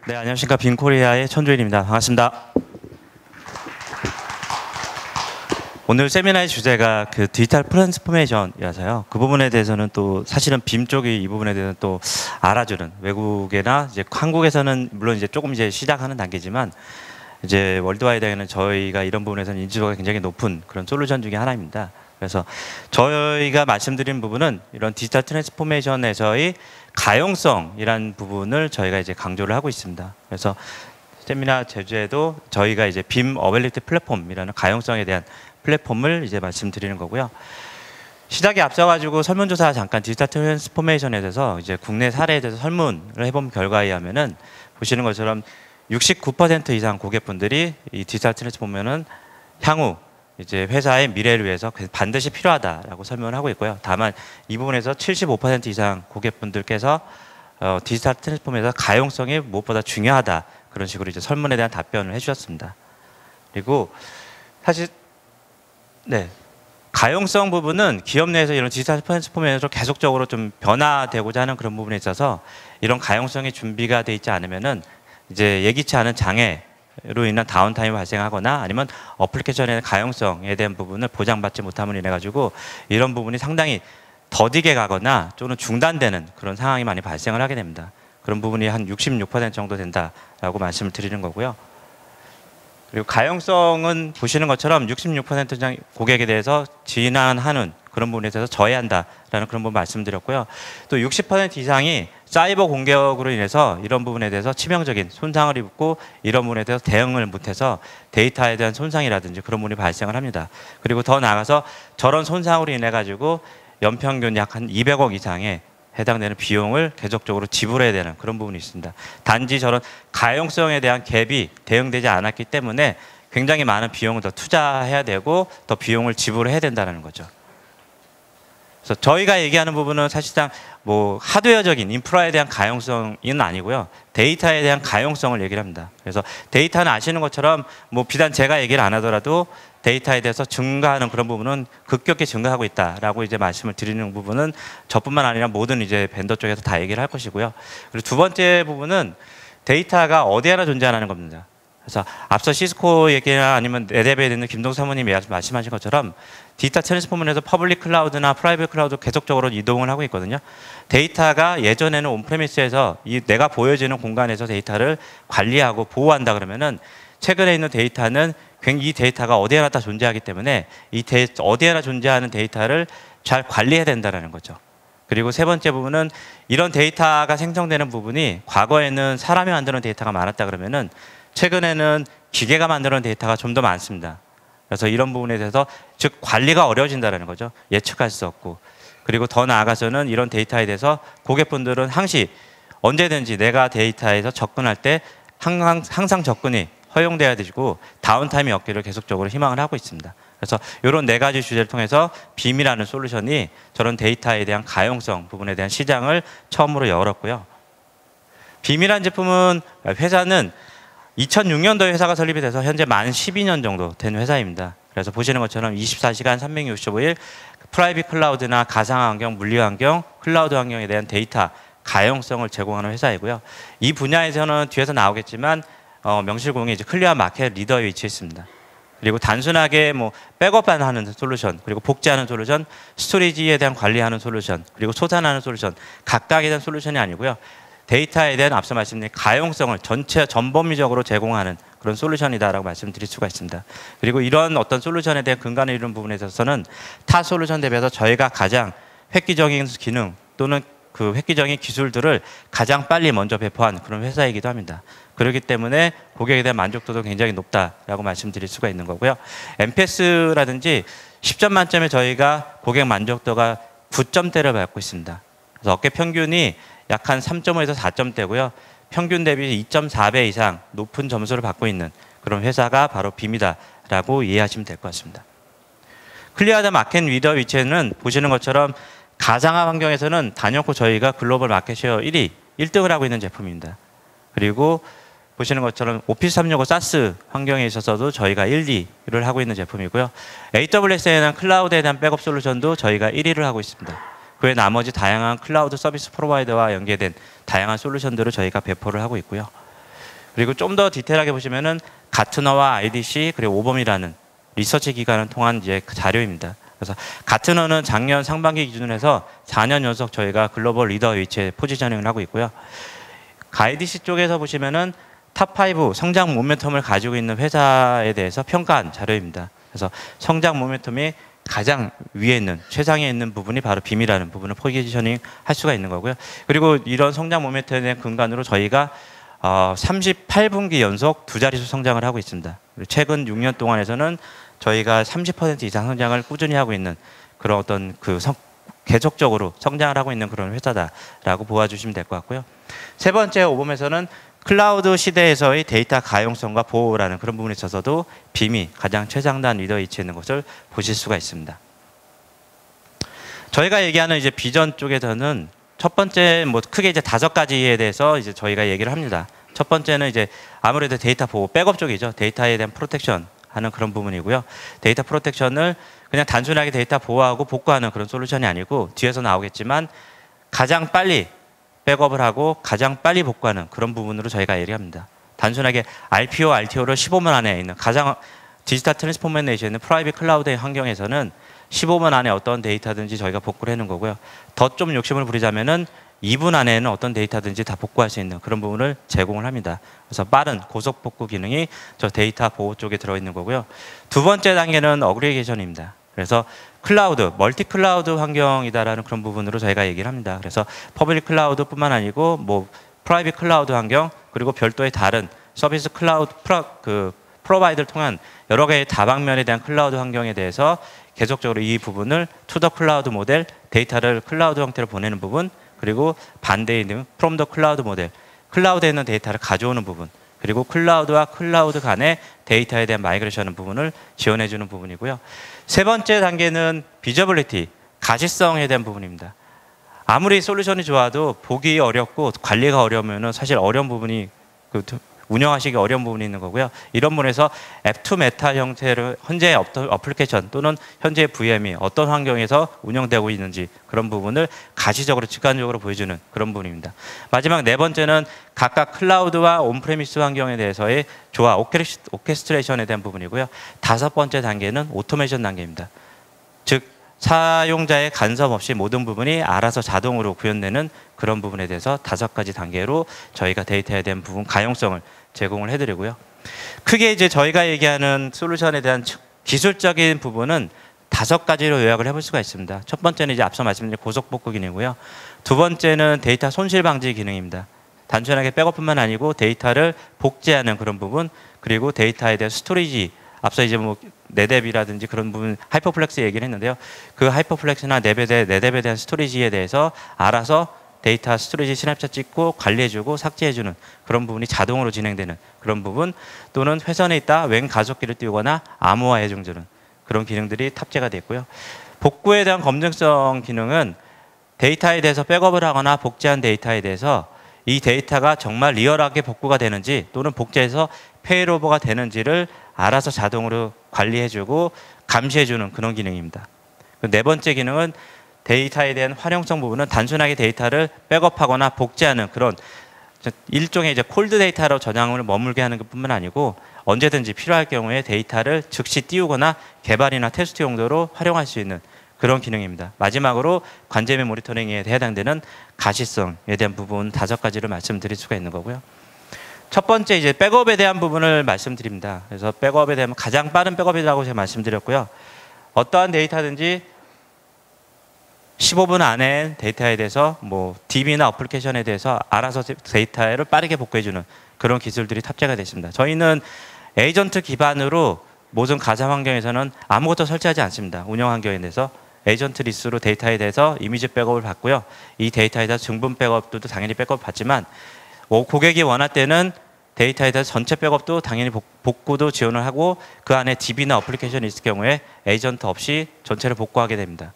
네, 안녕하십니까. 빈코리아의 천주일입니다. 반갑습니다. 오늘 세미나의 주제가 그 디지털 트랜스포메이션이라서요. 그 부분에 대해서는 또 사실은 빔 쪽이 이 부분에 대해서는 또 알아주는 외국이나 이제 한국에서는 물론 이제 조금 이제 시작하는 단계지만 이제 월드와이드에는 저희가 이런 부분에서는 인지도가 굉장히 높은 그런 솔루션 중에 하나입니다. 그래서 저희가 말씀드린 부분은 이런 디지털 트랜스포메이션에서의 가용성이라는 부분을 저희가 이제 강조를 하고 있습니다. 그래서 세미나 제주에도 저희가 이제 빔 어빌리티 플랫폼이라는 가용성에 대한 플랫폼을 이제 말씀드리는 거고요. 시작에 앞서가지고 설문조사 잠깐 디지털 트랜스포메이션에 대해서 이제 국내 사례에 대해서 설문을 해본 결과에 의하면은 보시는 것처럼 69% 이상 고객분들이 이 디지털 트랜스포메이션은 향후 이제 회사의 미래를 위해서 반드시 필요하다라고 설명을 하고 있고요. 다만 이 부분에서 75% 이상 고객분들께서 디지털 트랜스포메이션 가용성이 무엇보다 중요하다 그런 식으로 이제 설문에 대한 답변을 해주셨습니다. 그리고 사실 가용성 부분은 기업 내에서 이런 디지털 트랜스포메이션으로 계속적으로 좀 변화되고자 하는 그런 부분에 있어서 이런 가용성이 준비가 돼 있지 않으면은 이제 예기치 않은 장애로 인한 다운타임이 발생하거나 아니면 어플리케이션의 가용성에 대한 부분을 보장받지 못함으로 인해 가지고 이런 부분이 상당히 더디게 가거나 또는 중단되는 그런 상황이 많이 발생을 하게 됩니다. 그런 부분이 한 66% 정도 된다라고 말씀을 드리는 거고요. 그리고 가용성은 보시는 것처럼 66% 고객에 대해서 진한하는 그런 부분에 대해서 저해한다라는 그런 부분 말씀드렸고요. 또 60% 이상이 사이버 공격으로 인해서 이런 부분에 대해서 치명적인 손상을 입고 이런 부분에 대해서 대응을 못해서 데이터에 대한 손상이라든지 그런 부분이 발생을 합니다. 그리고 더 나아가서 저런 손상으로 인해 가지고 연평균 약 한 200억 이상의 해당되는 비용을 계속적으로 지불해야 되는 그런 부분이 있습니다. 단지 저런 가용성에 대한 갭이 대응되지 않았기 때문에 굉장히 많은 비용을 더 투자해야 되고 더 비용을 지불해야 된다는 거죠. 그래서 저희가 얘기하는 부분은 사실상 뭐 하드웨어적인 인프라에 대한 가용성은 아니고요. 데이터에 대한 가용성을 얘기를 합니다. 그래서 데이터는 아시는 것처럼 뭐 비단 제가 얘기를 안 하더라도 데이터에 대해서 증가하는 그런 부분은 급격히 증가하고 있다라고 이제 말씀을 드리는 부분은 저뿐만 아니라 모든 이제 벤더 쪽에서 다 얘기를 할 것이고요. 그리고 두 번째 부분은 데이터가 어디에나 존재하는 겁니다. 그래서 앞서 시스코 얘기나 아니면 레드앱에 있는 김동 사모님이 말씀하신 것처럼 디지털 트랜스포머에서 퍼블릭 클라우드나 프라이빗 클라우드 계속적으로 이동을 하고 있거든요. 데이터가 예전에는 온프레미스에서 내가 보여지는 공간에서 데이터를 관리하고 보호한다 그러면은 최근에 있는 데이터는 이 데이터가 어디에나 다 존재하기 때문에 어디에나 존재하는 데이터를 잘 관리해야 된다는 거죠. 그리고 세 번째 부분은 이런 데이터가 생성되는 부분이 과거에는 사람이 만드는 데이터가 많았다 그러면은 최근에는 기계가 만드는 데이터가 좀 더 많습니다. 그래서 이런 부분에 대해서 즉 관리가 어려워진다는 거죠. 예측할 수 없고. 그리고 더 나아가서는 이런 데이터에 대해서 고객분들은 항시 언제든지 내가 데이터에서 접근할 때 항상 접근이 허용돼야 되고 다운타임이 없기를 계속적으로 희망을 하고 있습니다. 그래서 이런 네 가지 주제를 통해서 빔이라는 솔루션이 저런 데이터에 대한 가용성 부분에 대한 시장을 처음으로 열었고요. 빔이라는 제품은 회사는 2006년도에 회사가 설립이 돼서 현재 만 12년 정도 된 회사입니다. 그래서 보시는 것처럼 24시간 365일 프라이빗 클라우드나 가상환경, 물리환경, 클라우드 환경에 대한 데이터 가용성을 제공하는 회사이고요. 이 분야에서는 뒤에서 나오겠지만 명실공히 이제 클리어 마켓 리더에 위치해 있습니다. 그리고 단순하게 뭐 백업하는 솔루션, 그리고 복제하는 솔루션, 스토리지에 대한 관리하는 솔루션, 그리고 소산하는 솔루션, 각각에 대한 솔루션이 아니고요. 데이터에 대한 앞서 말씀드린 가용성을 전체 전범위적으로 제공하는 그런 솔루션이다라고 말씀드릴 수가 있습니다. 그리고 이런 어떤 솔루션에 대한 근간을 이루는 부분에 있어서는 타 솔루션 대비해서 저희가 가장 획기적인 기능 또는 그 획기적인 기술들을 가장 빨리 먼저 배포한 그런 회사이기도 합니다. 그렇기 때문에 고객에 대한 만족도도 굉장히 높다라고 말씀드릴 수가 있는 거고요. NPS라든지 10점 만점에 저희가 고객 만족도가 9점대를 받고 있습니다. 그래서 업계 평균이 약 한 3.5에서 4점대고요. 평균 대비 2.4배 이상 높은 점수를 받고 있는 그런 회사가 바로 빔이다라고 이해하시면 될 것 같습니다. 클리어드 마켓 리더 위치에는 보시는 것처럼 가상화 환경에서는 단연코 저희가 글로벌 마켓 쉐어 1등을 하고 있는 제품입니다. 그리고 보시는 것처럼 오피스 365 사스 환경에 있어서도 저희가 1, 2를 하고 있는 제품이고요. AWS에 대한 클라우드에 대한 백업 솔루션도 저희가 1위를 하고 있습니다. 그 외 나머지 다양한 클라우드 서비스 프로바이더와 연계된 다양한 솔루션들을 저희가 배포를 하고 있고요. 그리고 좀 더 디테일하게 보시면은 가트너와 IDC 그리고 오범이라는 리서치 기관을 통한 이제 자료입니다. 그래서 가트너는 작년 상반기 기준으로 해서 4년 연속 저희가 글로벌 리더 위치에 포지셔닝을 하고 있고요. IDC 쪽에서 보시면은 탑5 성장 모멘텀을 가지고 있는 회사에 대해서 평가한 자료입니다. 그래서 성장 모멘텀이 가장 위에 있는 최상에 있는 부분이 바로 빔이라는 부분을 포지셔닝 할 수가 있는 거고요. 그리고 이런 성장 모멘텀에 대한 근간으로 저희가 38분기 연속 두 자릿수 성장을 하고 있습니다. 그리고 최근 6년 동안에서는 저희가 30% 이상 성장을 꾸준히 하고 있는 그런 어떤 계속적으로 성장을 하고 있는 그런 회사다라고 보아주시면 될 것 같고요. 세 번째 오범에서는 클라우드 시대에서의 데이터 가용성과 보호라는 그런 부분에 있어서도 빔이 가장 최상단 리더 위치에 있는 것을 보실 수가 있습니다. 저희가 얘기하는 이제 비전 쪽에서는 첫 번째 뭐 크게 이제 5가지에 대해서 이제 저희가 얘기를 합니다. 첫 번째는 이제 아무래도 데이터 보호, 백업 쪽이죠. 데이터에 대한 프로텍션 하는 그런 부분이고요. 데이터 프로텍션을 그냥 단순하게 데이터 보호하고 복구하는 그런 솔루션이 아니고 뒤에서 나오겠지만 가장 빨리 백업을 하고 가장 빨리 복구하는 그런 부분으로 저희가 얘기합니다. 단순하게 RPO, RTO를 15분 안에 있는 가장 디지털 트랜스포메이션에 있는 프라이빗 클라우드의 환경에서는 15분 안에 어떤 데이터든지 저희가 복구를 해놓은 거고요. 더 좀 욕심을 부리자면은 2분 안에는 어떤 데이터든지 다 복구할 수 있는 그런 부분을 제공을 합니다. 그래서 빠른 고속 복구 기능이 저 데이터 보호 쪽에 들어있는 거고요. 두 번째 단계는 어그리게이션입니다. 그래서 클라우드, 멀티 클라우드 환경이다라는 그런 부분으로 저희가 얘기를 합니다. 그래서 퍼블릭 클라우드뿐만 아니고 뭐 프라이빗 클라우드 환경 그리고 별도의 다른 서비스 클라우드 프로바이드를 통한 여러 개의 다방면에 대한 클라우드 환경에 대해서 계속적으로 이 부분을 투 더 클라우드 모델, 데이터를 클라우드 형태로 보내는 부분, 그리고 반대에 있는 프롬 더 클라우드 모델, 클라우드에 있는 데이터를 가져오는 부분, 그리고 클라우드와 클라우드 간의 데이터에 대한 마이그레이션 부분을 지원해 주는 부분이고요. 세 번째 단계는 비저빌리티, 가시성에 대한 부분입니다. 아무리 솔루션이 좋아도 보기 어렵고 관리가 어려우면 사실 어려운 부분이 운영하시기 어려운 부분이 있는 거고요. 이런 부분에서 앱2 메타 형태로 현재 어플리케이션 또는 현재 VM이 어떤 환경에서 운영되고 있는지 그런 부분을 가시적으로 직관적으로 보여주는 그런 부분입니다. 마지막 네 번째는 각각 클라우드와 온프레미스 환경에 대해서의 조화, 오케스트레이션에 대한 부분이고요. 다섯 번째 단계는 오토메이션 단계입니다. 즉 사용자의 간섭 없이 모든 부분이 알아서 자동으로 구현되는 그런 부분에 대해서 5가지 단계로 저희가 데이터에 대한 부분 가용성을 제공을 해드리고요. 크게 이제 저희가 얘기하는 솔루션에 대한 기술적인 부분은 5가지로 요약을 해볼 수가 있습니다. 첫 번째는 이제 앞서 말씀드린 고속 복구 기능이고요. 두 번째는 데이터 손실 방지 기능입니다. 단순하게 백업뿐만 아니고 데이터를 복제하는 그런 부분, 그리고 데이터에 대한 스토리지, 앞서 이제 뭐 네뎁이라든지 그런 부분 하이퍼플렉스 얘기를 했는데요. 그 하이퍼플렉스나 네뎁에 대한 스토리지에 대해서 알아서 데이터 스토리지 스냅샷 찍고 관리해주고 삭제해주는 그런 부분이 자동으로 진행되는 그런 부분, 또는 회선에 있다 웬 가속기를 띄우거나 암호화해주는 그런 기능들이 탑재가 됐고요. 복구에 대한 검증성 기능은 데이터에 대해서 백업을 하거나 복제한 데이터에 대해서 이 데이터가 정말 리얼하게 복구가 되는지 또는 복제해서 페일오버가 되는지를 알아서 자동으로 관리해주고 감시해주는 그런 기능입니다. 네 번째 기능은 데이터에 대한 활용성 부분은 단순하게 데이터를 백업하거나 복제하는 그런 일종의 이제 콜드 데이터로 저장을 머물게 하는 것뿐만 아니고 언제든지 필요할 경우에 데이터를 즉시 띄우거나 개발이나 테스트 용도로 활용할 수 있는 그런 기능입니다. 마지막으로 관제 및 모니터링에 해당되는 가시성에 대한 부분 5가지를 말씀드릴 수가 있는 거고요. 첫 번째 이제 백업에 대한 부분을 말씀드립니다. 그래서 백업에 대한 가장 빠른 백업이라고 제가 말씀드렸고요. 어떠한 데이터든지 15분 안에 데이터에 대해서 뭐 DB나 어플리케이션에 대해서 알아서 데이터를 빠르게 복구해주는 그런 기술들이 탑재가 되어 있습니다. 저희는 에이전트 기반으로 모든 가상 환경에서는 아무것도 설치하지 않습니다. 운영 환경에 대해서 에이전트 리스로 데이터에 대해서 이미지 백업을 받고요. 이 데이터에 대해서 중분 백업도 당연히 백업 받지만 고객이 원할 때는 데이터에 대해서 전체 백업도 당연히 복구도 지원을 하고 그 안에 DB나 어플리케이션이 있을 경우에 에이전트 없이 전체를 복구하게 됩니다.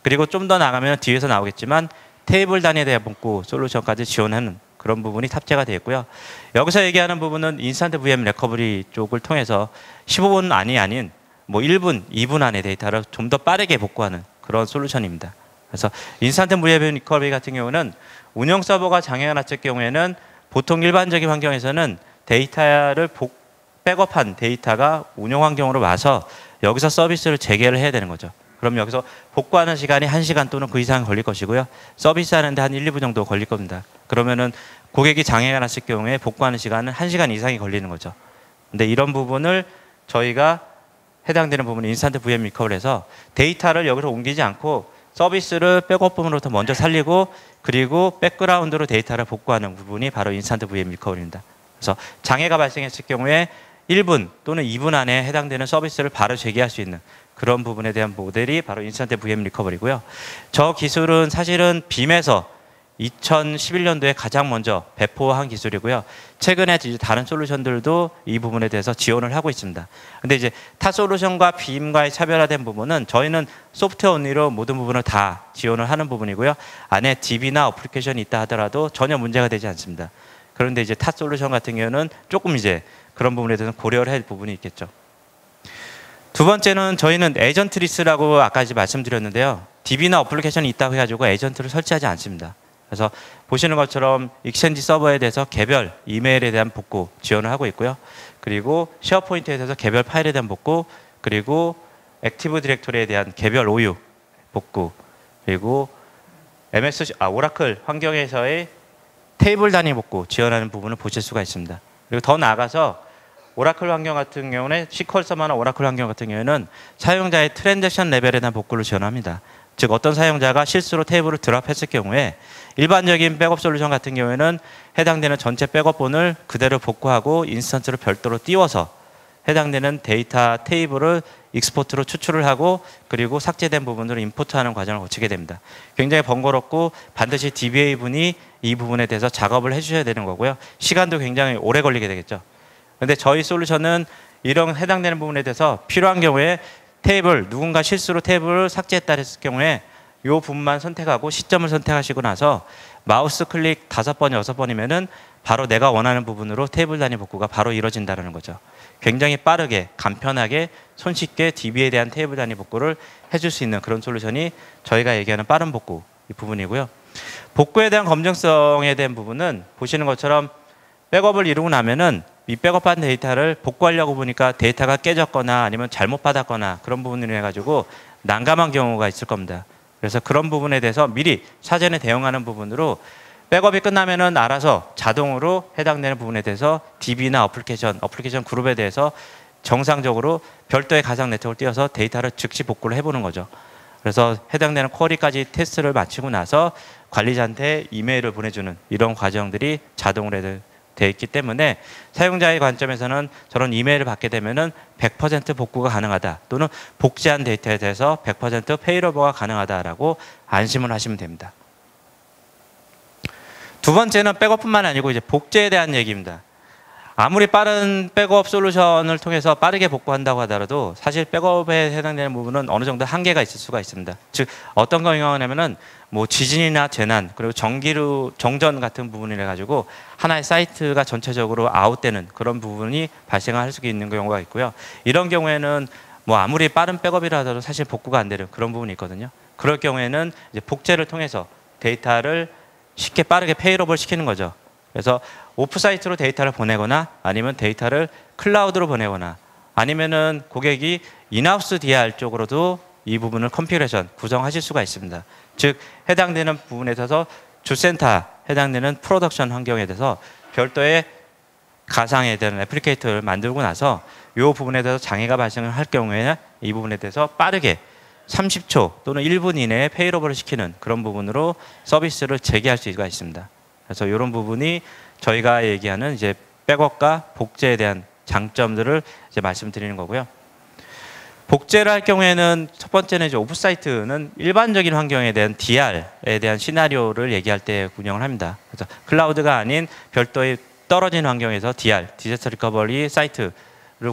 그리고 좀 더 나가면 뒤에서 나오겠지만 테이블 단위에 대한 복구 솔루션까지 지원하는 그런 부분이 탑재가 되어 있고요. 여기서 얘기하는 부분은 인스턴트 VM 레커버리 쪽을 통해서 15분 안이 아닌 뭐 1분, 2분 안에 데이터를 좀 더 빠르게 복구하는 그런 솔루션입니다. 그래서 인스턴트 VM 레커버리 같은 경우는 운영 서버가 장애가 났을 경우에는 보통 일반적인 환경에서는 데이터를 백업한 데이터가 운영 환경으로 와서 여기서 서비스를 재개를 해야 되는 거죠. 그럼 여기서 복구하는 시간이 1시간 또는 그 이상 걸릴 것이고요. 서비스하는데 한 1, 2분 정도 걸릴 겁니다. 그러면은 고객이 장애가 났을 경우에 복구하는 시간은 1시간 이상이 걸리는 거죠. 근데 이런 부분을 저희가 해당되는 부분을 인스턴트 VM 리커버를 해서 데이터를 여기로 옮기지 않고 서비스를 백업 부분으로부터 먼저 살리고 그리고 백그라운드로 데이터를 복구하는 부분이 바로 인스턴트 VM 리커버리입니다. 그래서 장애가 발생했을 경우에 1분 또는 2분 안에 해당되는 서비스를 바로 재개할 수 있는 그런 부분에 대한 모델이 바로 인스턴트 VM 리커버리고요. 저 기술은 사실은 빔에서 2011년도에 가장 먼저 배포한 기술이고요. 최근에 이제 다른 솔루션들도 이 부분에 대해서 지원을 하고 있습니다. 근데 이제 타 솔루션과 빔과의 차별화된 부분은 저희는 소프트웨어 언리로 모든 부분을 다 지원을 하는 부분이고요. 안에 DB나 어플리케이션이 있다 하더라도 전혀 문제가 되지 않습니다. 그런데 이제 타 솔루션 같은 경우는 조금 이제 그런 부분에 대해서 고려를 할 부분이 있겠죠. 두 번째는 저희는 에이전트리스라고 아까 이제 말씀드렸는데요. DB나 어플리케이션이 있다고 해가지고 에이전트를 설치하지 않습니다. 그래서 보시는 것처럼 익스체인지 서버에 대해서 개별 이메일에 대한 복구 지원을 하고 있고요. 그리고 쉐어포인트에 대해서 개별 파일에 대한 복구, 그리고 액티브 디렉토리에 대한 개별 OU 복구, 그리고 오라클 환경에서의 테이블 단위 복구 지원하는 부분을 보실 수가 있습니다. 그리고 더 나아가서 오라클 환경 같은 경우는 SQL 서버나 오라클 환경 같은 경우에는 사용자의 트랜잭션 레벨에 대한 복구를 지원합니다. 즉 어떤 사용자가 실수로 테이블을 드랍했을 경우에 일반적인 백업 솔루션 같은 경우에는 해당되는 전체 백업본을 그대로 복구하고 인스턴트를 별도로 띄워서 해당되는 데이터 테이블을 익스포트로 추출을 하고 그리고 삭제된 부분으로 임포트하는 과정을 거치게 됩니다. 굉장히 번거롭고 반드시 DBA 분이 이 부분에 대해서 작업을 해주셔야 되는 거고요. 시간도 굉장히 오래 걸리게 되겠죠. 그런데 저희 솔루션은 이런 해당되는 부분에 대해서 필요한 경우에 누군가 실수로 테이블을 삭제했다 했을 경우에 이 부분만 선택하고 시점을 선택하시고 나서 마우스 클릭 5번, 6번이면은 바로 내가 원하는 부분으로 테이블 단위 복구가 바로 이루어진다는 거죠. 굉장히 빠르게, 간편하게, 손쉽게 DB에 대한 테이블 단위 복구를 해줄 수 있는 그런 솔루션이 저희가 얘기하는 빠른 복구 이 부분이고요. 복구에 대한 검증성에 대한 부분은 보시는 것처럼 백업을 이루고 나면은 이 백업한 데이터를 복구하려고 보니까 데이터가 깨졌거나 아니면 잘못 받았거나 그런 부분으로 해가지고 난감한 경우가 있을 겁니다. 그래서 그런 부분에 대해서 미리 사전에 대응하는 부분으로 백업이 끝나면은 알아서 자동으로 해당되는 부분에 대해서 DB나 어플리케이션 그룹에 대해서 정상적으로 별도의 가상 네트워크를 띄워서 데이터를 즉시 복구를 해보는 거죠. 그래서 해당되는 쿼리까지 테스트를 마치고 나서 관리자한테 이메일을 보내주는 이런 과정들이 자동으로 되어 있기 때문에 사용자의 관점에서는 저런 이메일을 받게 되면은 100% 복구가 가능하다 또는 복제한 데이터에 대해서 100% 페이로버가 가능하다라고 안심을 하시면 됩니다. 두 번째는 백업뿐만 아니고 이제 복제에 대한 얘기입니다. 아무리 빠른 백업 솔루션을 통해서 빠르게 복구한다고 하더라도 사실 백업에 해당되는 부분은 어느 정도 한계가 있을 수가 있습니다. 즉 어떤 경우냐면은 뭐 지진이나 재난 그리고 전기료 정전 같은 부분이라 가지고 하나의 사이트가 전체적으로 아웃되는 그런 부분이 발생할 수 있는 경우가 있고요. 이런 경우에는 뭐 아무리 빠른 백업이라 하더라도 사실 복구가 안 되는 그런 부분이 있거든요. 그럴 경우에는 이제 복제를 통해서 데이터를 쉽게 빠르게 페이로벌 시키는 거죠. 그래서 오프사이트로 데이터를 보내거나 아니면 데이터를 클라우드로 보내거나 아니면은 고객이 인하우스 DR 쪽으로도 이 부분을 컨피그레이션 구성하실 수가 있습니다. 즉 해당되는 부분에 있어서 주센터 해당되는 프로덕션 환경에 대해서 별도의 가상에 대한 애플리케이터를 만들고 나서 이 부분에 대해서 장애가 발생을 할 경우에 이 부분에 대해서 빠르게 30초 또는 1분 이내에 페이로버를 시키는 그런 부분으로 서비스를 재개할 수가 있습니다. 그래서 이런 부분이 저희가 얘기하는 이제 백업과 복제에 대한 장점들을 이제 말씀드리는 거고요. 복제를 할 경우에는 첫 번째는 이제 오프사이트는 일반적인 환경에 대한 DR에 대한 시나리오를 얘기할 때 운영을 합니다. 그래서 클라우드가 아닌 별도의 떨어진 환경에서 DR, 디자스터 리커버리 사이트를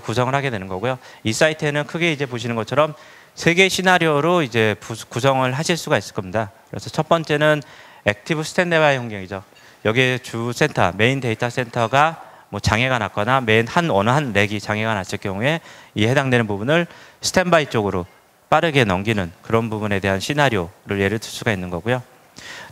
구성을 하게 되는 거고요. 이 사이트에는 크게 이제 보시는 것처럼 3개의 시나리오로 이제 구성을 하실 수가 있을 겁니다. 그래서 첫 번째는 액티브 스탠드바이 환경이죠. 여기에 주 센터, 메인 데이터 센터가 뭐 장애가 났거나 어느 한 렉이 장애가 났을 경우에 이 해당되는 부분을 스탠바이 쪽으로 빠르게 넘기는 그런 부분에 대한 시나리오를 예를 들 수가 있는 거고요.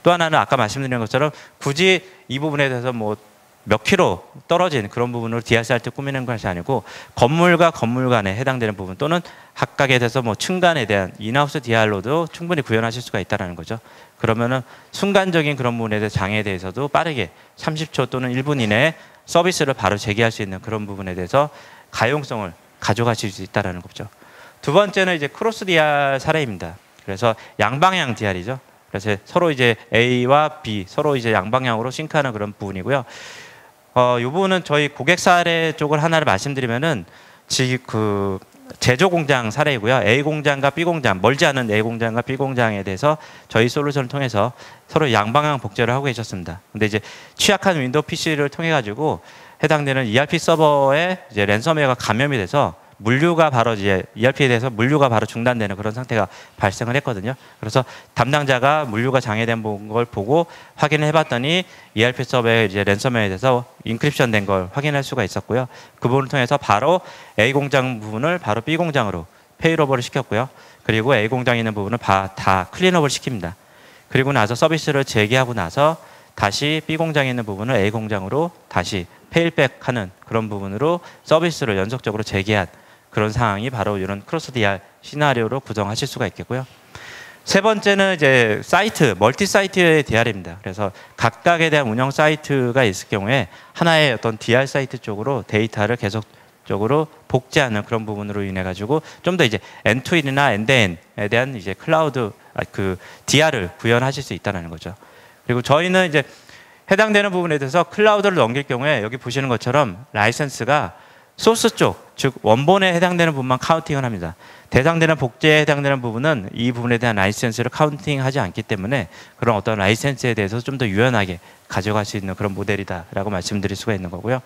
또 하나는 아까 말씀드린 것처럼 굳이 이 부분에 대해서 뭐 몇 킬로 떨어진 그런 부분으로 DR 사이트 꾸미는 것이 아니고 건물과 건물 간에 해당되는 부분 또는 각각에 대해서 뭐 층간에 대한 인하우스 DR로도 충분히 구현하실 수가 있다는 거죠. 그러면은 순간적인 그런 부분에 대해 장애에 대해서도 빠르게 30초 또는 1분 이내에 서비스를 바로 제기할 수 있는 그런 부분에 대해서 가용성을 가져가실 수 있다는 거죠. 두 번째는 이제 크로스 DR 사례입니다. 그래서 양방향 DR이죠. 그래서 서로 이제 A와 B 서로 이제 양방향으로 싱크하는 그런 부분이고요. 이 부분은 저희 고객 사례 쪽을 하나를 말씀드리면은 지금 그 제조 공장 사례이고요. A 공장과 B 공장, 멀지 않은 A 공장과 B 공장에 대해서 저희 솔루션을 통해서 서로 양방향 복제를 하고 계셨습니다. 근데 이제 취약한 윈도우 PC를 통해 가지고 해당되는 ERP 서버에 이제 랜섬웨어가 감염이 돼서 물류가 바로 이제 ERP에 대해서 물류가 바로 중단되는 그런 상태가 발생을 했거든요. 그래서 담당자가 물류가 장애된 걸 보고 확인을 해봤더니 ERP 서버에 이제 랜섬웨어에 대해서 인크립션 된 걸 확인할 수가 있었고요. 그 부분을 통해서 바로 A 공장 부분을 바로 B 공장으로 페일오버를 시켰고요. 그리고 A 공장에 있는 부분을 다 클린업을 시킵니다. 그리고 나서 서비스를 재개하고 나서 다시 B 공장에 있는 부분을 A 공장으로 다시 페일백하는 그런 부분으로 서비스를 연속적으로 재개한 그런 상황이 바로 이런 크로스 DR 시나리오로 구성하실 수가 있겠고요. 세 번째는 이제 사이트, 멀티 사이트의 DR입니다. 그래서 각각에 대한 운영 사이트가 있을 경우에 하나의 어떤 DR 사이트 쪽으로 데이터를 계속적으로 복제하는 그런 부분으로 인해 가지고 좀 더 이제 end-to-end이나 end-to-end에 대한 이제 클라우드 그 DR을 구현하실 수 있다는 거죠. 그리고 저희는 이제 해당되는 부분에 대해서 클라우드를 넘길 경우에 여기 보시는 것처럼 라이센스가 소스 쪽, 즉 원본에 해당되는 부분만 카운팅을 합니다. 대상되는 복제에 해당되는 부분은 이 부분에 대한 라이센스를 카운팅하지 않기 때문에 그런 어떤 라이센스에 대해서 좀 더 유연하게 가져갈 수 있는 그런 모델이다라고 말씀드릴 수가 있는 거고요.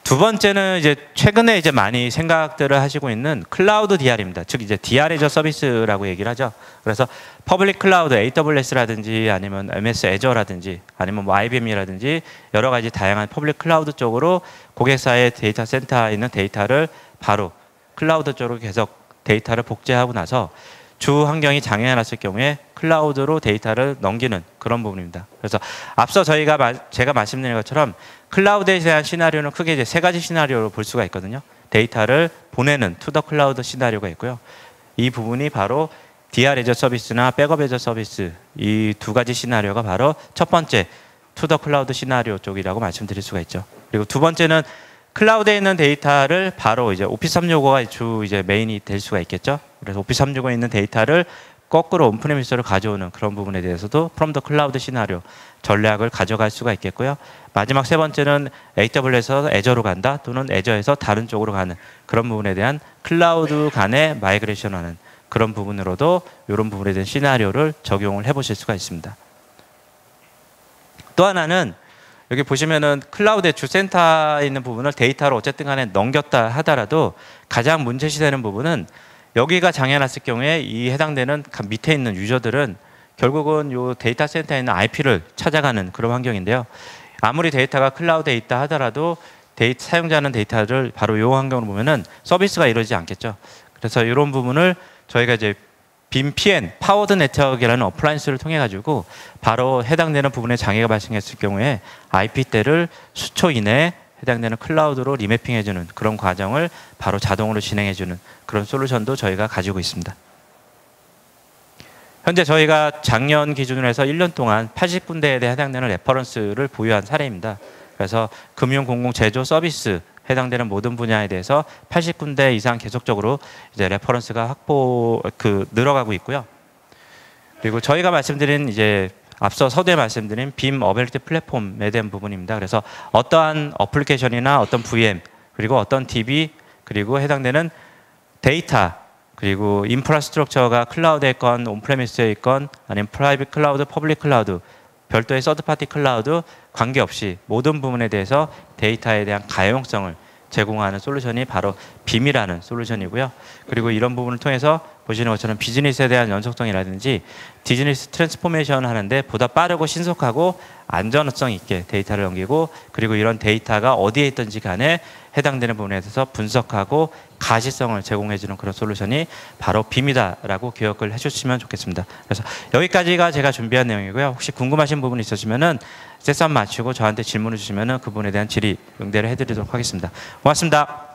두 번째는 이제 최근에 이제 많이 생각들을 하시고 있는 클라우드 DR입니다. 즉 이제 DR 애저 서비스라고 얘기를 하죠. 그래서 퍼블릭 클라우드 AWS라든지 아니면 MS 애저라든지 아니면 뭐 IBM이라든지 여러 가지 다양한 퍼블릭 클라우드 쪽으로 고객사의 데이터 센터에 있는 데이터를 바로 클라우드 쪽으로 계속 데이터를 복제하고 나서 주 환경이 장애가 났을 경우에 클라우드로 데이터를 넘기는 그런 부분입니다. 그래서 앞서 제가 말씀드린 것처럼 클라우드에 대한 시나리오는 크게 이제 세 가지 시나리오로 볼 수가 있거든요. 데이터를 보내는 투 더 클라우드 시나리오가 있고요. 이 부분이 바로 DR 애저 서비스나 백업 애저 서비스 이 두 가지 시나리오가 바로 첫 번째 투 더 클라우드 시나리오 쪽이라고 말씀드릴 수가 있죠. 그리고 두 번째는 클라우드에 있는 데이터를 바로 이제 오피스 365가 주 이제 메인이 될 수가 있겠죠. 그래서 오피스 365에 있는 데이터를 거꾸로 온프레미스로 가져오는 그런 부분에 대해서도 프롬 더 클라우드 시나리오 전략을 가져갈 수가 있겠고요. 마지막 세 번째는 AWS에서 애저로 간다 또는 애저에서 다른 쪽으로 가는 그런 부분에 대한 클라우드 간의 마이그레이션하는 그런 부분으로도 이런 부분에 대한 시나리오를 적용을 해보실 수가 있습니다. 또 하나는 여기 보시면은 클라우드의 주센터에 있는 부분을 데이터로 어쨌든 간에 넘겼다 하더라도 가장 문제시되는 부분은 여기가 장애 났을 경우에 이 해당되는 밑에 있는 유저들은 결국은 이 데이터 센터에 있는 IP를 찾아가는 그런 환경인데요. 아무리 데이터가 클라우드에 있다 하더라도 사용자는 데이터를 바로 이 환경으로 보면은 서비스가 이루어지지 않겠죠. 그래서 이런 부분을 저희가 이제 빔 PN, 파워드 네트워크라는 어플라이언스를 통해 가지고 바로 해당되는 부분에 장애가 발생했을 경우에 IP대를 수초 이내에 해당되는 클라우드로 리매핑해주는 그런 과정을 바로 자동으로 진행해주는 그런 솔루션도 저희가 가지고 있습니다. 현재 저희가 작년 기준으로 해서 1년 동안 80군데에 해당되는 레퍼런스를 보유한 사례입니다. 그래서 금융, 공공, 제조, 서비스 해당되는 모든 분야에 대해서 80군데 이상 계속적으로 이제 레퍼런스가 늘어가고 있고요. 그리고 저희가 말씀드린 이제 앞서 서두에 말씀드린 빔 어빌리티 플랫폼에 대한 부분입니다. 그래서 어떠한 어플리케이션이나 어떤 VM 그리고 어떤 DB 그리고 해당되는 데이터 그리고 인프라스트럭처가 클라우드에 있건 온프레미스에 있건 아니면 프라이빗 클라우드, 퍼블릭 클라우드 별도의 서드파티 클라우드 관계없이 모든 부분에 대해서 데이터에 대한 가용성을 제공하는 솔루션이 바로 빔이라는 솔루션이고요. 그리고 이런 부분을 통해서 보시는 것처럼 비즈니스에 대한 연속성이라든지 비즈니스 트랜스포메이션 하는데 보다 빠르고 신속하고 안전성 있게 데이터를 넘기고, 그리고 이런 데이터가 어디에 있든지 간에 해당되는 부분에 대해서 분석하고 가시성을 제공해 주는 그런 솔루션이 바로 빔이다라고 기억을 해 주시면 좋겠습니다. 그래서 여기까지가 제가 준비한 내용이고요. 혹시 궁금하신 부분이 있으시면은 세션 마치고 저한테 질문을 주시면은 그 부분에 대한 질의 응대를 해 드리도록 하겠습니다. 고맙습니다.